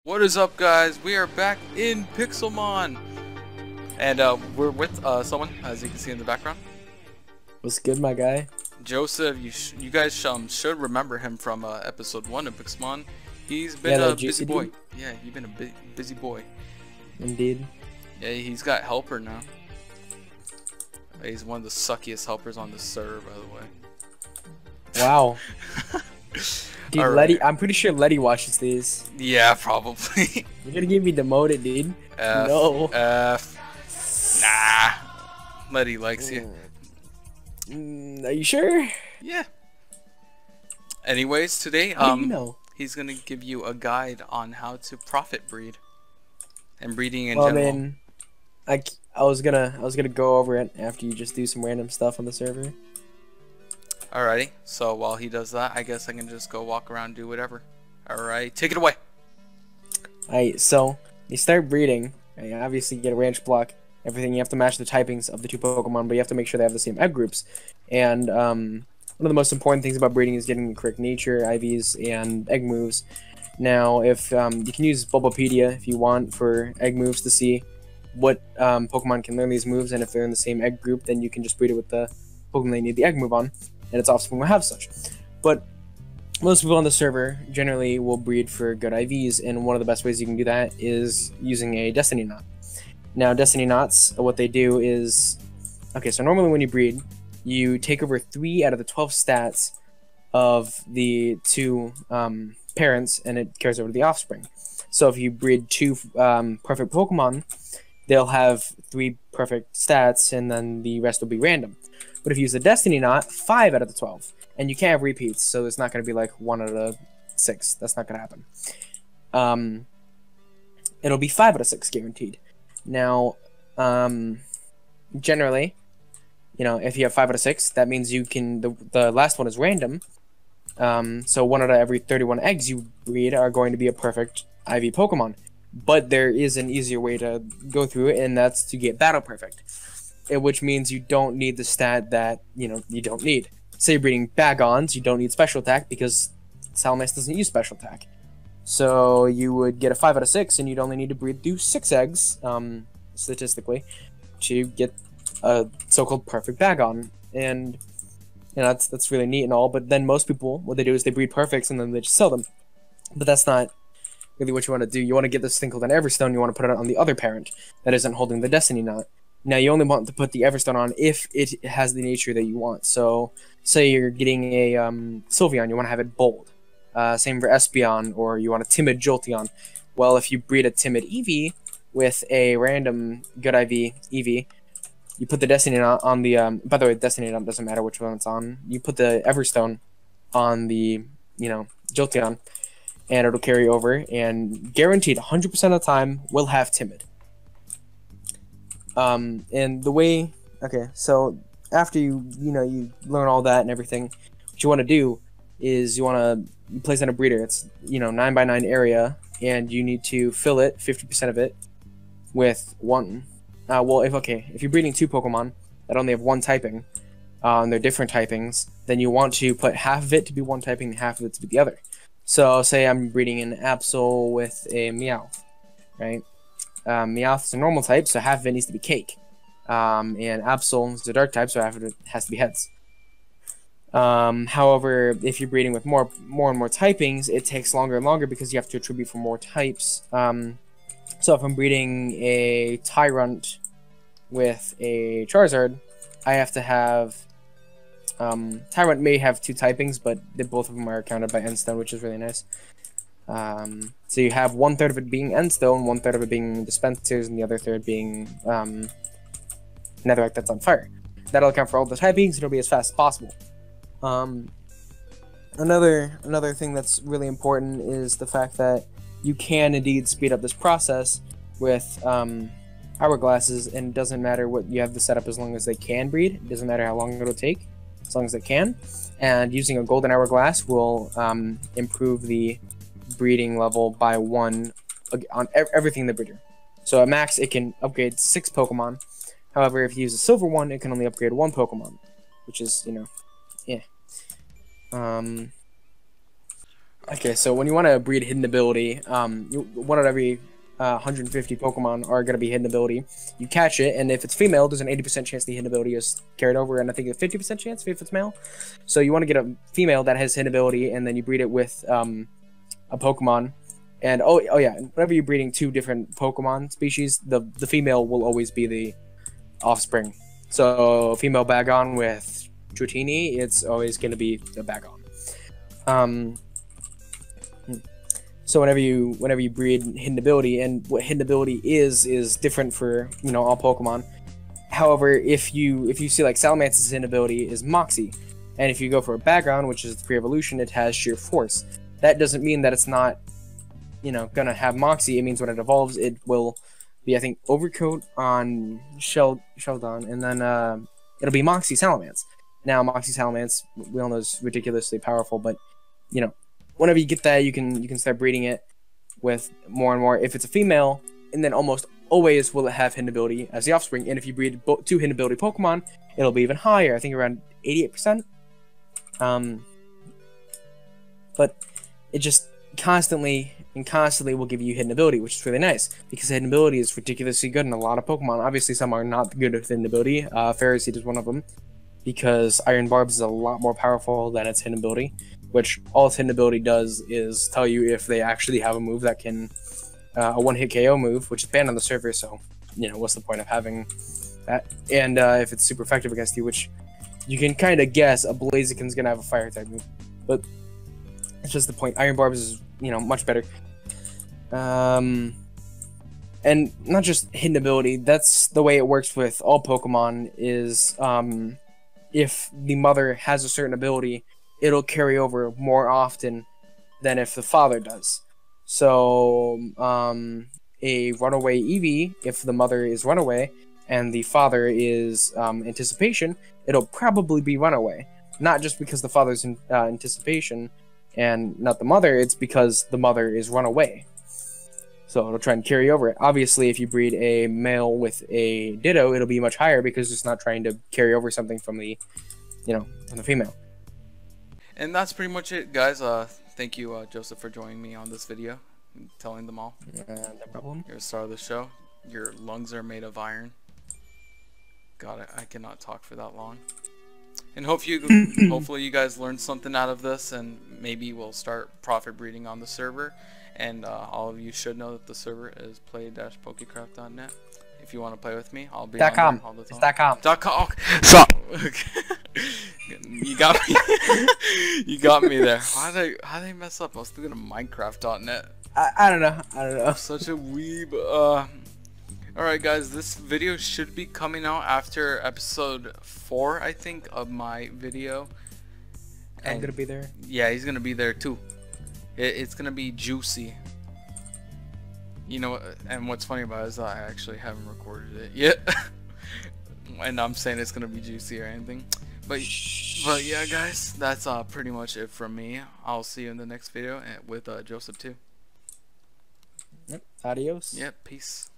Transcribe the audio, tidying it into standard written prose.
What is up, guys? We are back in Pixelmon, and we're with someone, as you can see in the background. What's good, my guy? Joseph. You guys should remember him from episode 1 of Pixelmon. He's been Yeah, a that busy juicy boy. dude. Yeah, he's been a busy boy. Indeed. Yeah, he's got helper now. He's one of the suckiest helpers on the server, by the way. Wow. Dude, Alright. Letty, I'm pretty sure Letty watches these. Yeah, probably. You're gonna get me demoted, dude. F, No. F. Nah. Letty likes you. Are you sure? Yeah. Anyways, today How do you know? he's gonna give you a guide on how to profit breed and breeding in Well, general. man, I was gonna go over it after you just do some random stuff on the server. Alrighty. So while he does that, I guess I can just go walk around and do whatever. Alright, take it away. Alright, so you start breeding. Right, obviously, you get a ranch block. Everything, you have to match the typings of the two Pokemon, but you have to make sure they have the same egg groups. And one of the most important things about breeding is getting the correct nature, IVs, and egg moves. Now, if you can use Bulbapedia if you want for egg moves to see what Pokemon can learn these moves, and if they're in the same egg group, then you can just breed it with the Pokemon they need the egg move on, and its offspring will have such. But most people on the server generally will breed for good IVs, and one of the best ways you can do that is using a Destiny Knot. Now, Destiny Knots, what they do is... Okay, so normally when you breed, you take over 3 out of the 12 stats of the two parents, and it carries over to the offspring. So if you breed 2 perfect Pokemon, they'll have 3 perfect stats, and then the rest will be random. But if you use the Destiny Knot, 5 out of the 12. And you can't have repeats, so it's not going to be like 1 out of 6. That's not going to happen. It'll be 5 out of 6 guaranteed. Now, generally, you know, if you have 5 out of 6, that means you can, the last one is random. So 1 out of every 31 eggs you breed are going to be a perfect IV Pokemon. But there is an easier way to go through it, and that's to get Battle Perfect. Which means you don't need the stat that, you know, you don't need. Say you're breeding Bagons, you don't need Special Attack because Salamence doesn't use Special Attack. So you would get a 5 out of 6, and you'd only need to breed through 6 eggs, statistically, to get a so-called perfect Bagon. And you know that's really neat and all. But then most people, what they do is they breed perfects and then they just sell them. But that's not really what you want to do. You want to get this thing called an Everstone. You want to put it on the other parent that isn't holding the Destiny Knot. Now you only want to put the Everstone on if it has the nature that you want. So say you're getting a Sylveon, you want to have it bold. Same for Espeon, or you want a timid Jolteon. Well, if you breed a timid Eevee with a random good IV Eevee, you put the Destiny Knot on the... by the way, Destiny Knot doesn't matter which one it's on. You put the Everstone on the, you know, Jolteon, and it'll carry over, and guaranteed 100% of the time will have timid. And the way... Okay, so after you learn all that and everything, what you want to do is you want to place in a breeder. It's 9x9 area, and you need to fill it 50% of it with one. Well, if you're breeding 2 Pokemon that only have 1 typing, and they're different typings, then you want to put half of it to be 1 typing and half of it to be the other. So say I'm breeding an Absol with a Meowth, right? Meowth is a normal type, so half of it needs to be Cake. And Absol is a dark type, so half of it has to be Heads. However, if you're breeding with more and more typings, it takes longer and longer because you have to attribute for more types. So if I'm breeding a Tyrant with a Charizard, I have to have... Tyrant may have 2 typings, but both of them are counted by Endstone, which is really nice. So you have 1/3 of it being Endstone, 1/3 of it being Dispensers, and the other third being Netherrack that's on fire. That'll account for all the typings, and it'll be as fast as possible. Another thing that's really important is the fact that you can indeed speed up this process with hourglasses, and it doesn't matter what you have the setup as long as they can breed. It doesn't matter how long it'll take, as long as they can. And using a golden hourglass will improve the breeding level by 1 on everything in the breeder. So at max, it can upgrade 6 Pokemon. However, if you use a silver one, it can only upgrade 1 Pokemon, which is, yeah. Okay, so when you want to breed hidden ability, one out of every 150 Pokemon are going to be hidden ability. You catch it, and if it's female, there's an 80% chance the hidden ability is carried over, and I think a 50% chance if it's male. So you want to get a female that has hidden ability, and then you breed it with a Pokemon. And oh yeah, whenever you're breeding two different Pokemon species, the female will always be the offspring. So female Bagon with Dratini, it's always going to be the Bagon. So whenever you breed hidden ability, and what hidden ability is different for all Pokemon. However, if you see like Salamance's hidden ability is Moxie, and if you go for a Bagon, which is the pre-evolution, it has Sheer Force. That doesn't mean that it's not gonna have Moxie. It means when it evolves, it will be, I think, Overcoat on Sheldon, and then it'll be Moxie Salamence. Now Moxie Salamence, we all know, is ridiculously powerful, but whenever you get that, you can start breeding it with more and more. If it's a female, and then almost always will it have hidden ability as the offspring. And if you breed two hidden ability Pokemon, it'll be even higher. I think around 88%. But it just constantly will give you hidden ability, which is really nice, because hidden ability is ridiculously good in a lot of Pokemon. Obviously, some are not good with hidden ability. Ferroseed is one of them, because Iron Barbs is a lot more powerful than its hidden ability, which all its hidden ability does is tell you if they actually have a move that can a one-hit KO move, which is banned on the server. So what's the point of having that? And if it's super effective against you, which you can kind of guess a Blaziken's gonna have a fire type move, but it's just the point. Iron Barbs is much better. And not just hidden ability, that's the way it works with all Pokemon, is if the mother has a certain ability, it'll carry over more often than if the father does. So a runaway Eevee, if the mother is runaway and the father is anticipation, it'll probably be runaway. Not just because the father's in anticipation and not the mother, it's because the mother is runaway. So it'll try and carry over it. Obviously, if you breed a male with a Ditto, it'll be much higher because it's not trying to carry over something from the, from the female. And that's pretty much it, guys. Thank you, Joseph, for joining me on this video and telling them all. No problem. You're the star of the show. Your lungs are made of iron. God, I cannot talk for that long. And hopefully you guys learned something out of this, and maybe we'll start profit breeding on the server. And all of you should know that the server is play-pokecraft.net. If you want to play with me, I'll be on there all the time. It's .com. So, you got me. You got me there. How they mess up? I was thinking of Minecraft.net. I don't know. I'm such a weeb. Alright, guys, this video should be coming out after episode 4, I think, of my video. I'm gonna be there. Yeah, he's gonna be there too. It's gonna be juicy. And what's funny about it is I actually haven't recorded it yet. And I'm saying it's gonna be juicy or anything. But yeah, guys, that's pretty much it from me. I'll see you in the next video with Joseph too. Yep. Adios. Yep. Peace.